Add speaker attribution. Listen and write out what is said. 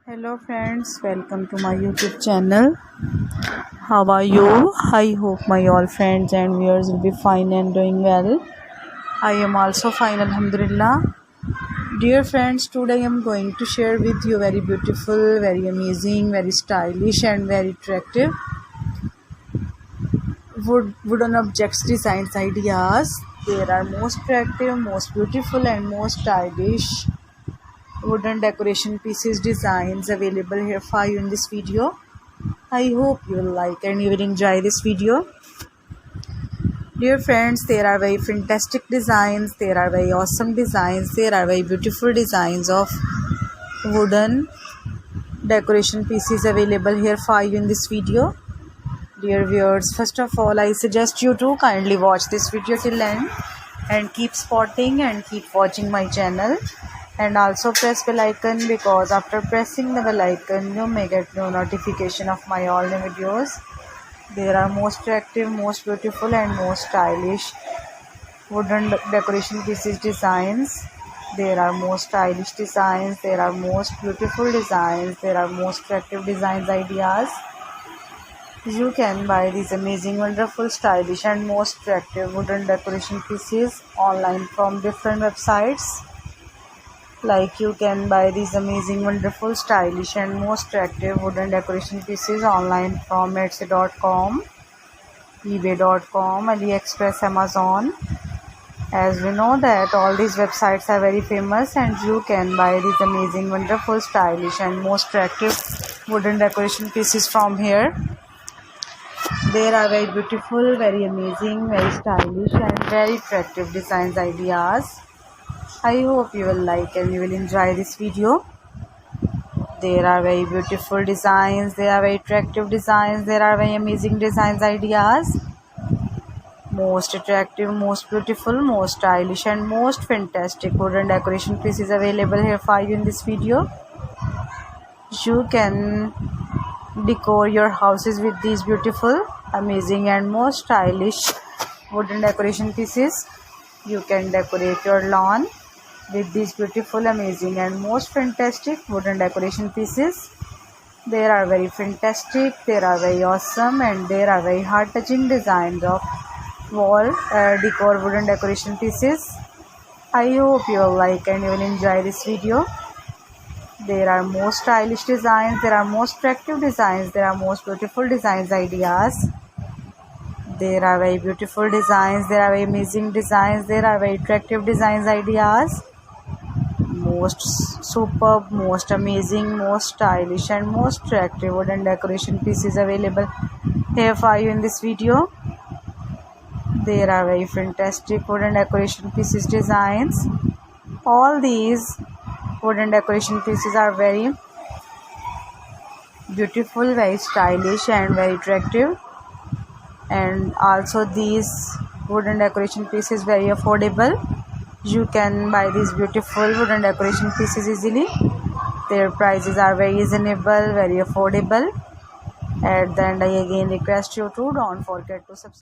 Speaker 1: Hello friends, welcome to my YouTube channel. How are you? I hope my all friends and viewers will be fine and doing well. I am also fine, Alhamdulillah. Dear friends, today I am going to share with you very beautiful, very amazing, very stylish and very attractive wooden objects designs ideas. There are most attractive, most beautiful and most stylish wooden decoration pieces designs available here for you in this video. I hope you will like and you will enjoy this video. Dear friends, there are very fantastic designs, there are very awesome designs, there are very beautiful designs of wooden decoration pieces available here for you in this video. Dear viewers, first of all, I suggest you to kindly watch this video till end and keep spotting and keep watching my channel. And also press bell icon, because after pressing the bell icon you may get no notification of my all new videos. There are most attractive, most beautiful and most stylish wooden decoration pieces designs. There are most stylish designs, there are most beautiful designs, there are most attractive designs ideas. You can buy these amazing, wonderful, stylish and most attractive wooden decoration pieces online from different websites. Like you can buy these amazing, wonderful, stylish and most attractive wooden decoration pieces online from Etsy.com, eBay.com, AliExpress, Amazon. As we know that all these websites are very famous, and you can buy these amazing, wonderful, stylish and most attractive wooden decoration pieces from here. There are very beautiful, very amazing, very stylish and very attractive designs ideas. I hope you will like and you will enjoy this video. There are very beautiful designs, there are very attractive designs, there are very amazing designs ideas. Most attractive, most beautiful, most stylish and most fantastic wooden decoration pieces available here for you in this video. You can decor your houses with these beautiful, amazing and most stylish wooden decoration pieces. You can decorate your lawn with these beautiful, amazing and most fantastic wooden decoration pieces. There are very fantastic, there are very awesome and there are very heart-touching designs of wall decor wooden decoration pieces. I hope you will like and you will enjoy this video. There are most stylish designs, there are most attractive designs, there are most beautiful designs ideas. There are very beautiful designs, there are very amazing designs, there are very attractive designs ideas. Most superb, most amazing, most stylish and most attractive wooden decoration pieces available here for you in this video. There are very fantastic wooden decoration pieces designs. All these wooden decoration pieces are very beautiful, very stylish and very attractive. And also these wooden decoration pieces very affordable. You can buy these beautiful wooden decoration pieces easily. Their prices are very reasonable, very affordable. At the end, I again request you to don't forget to subscribe.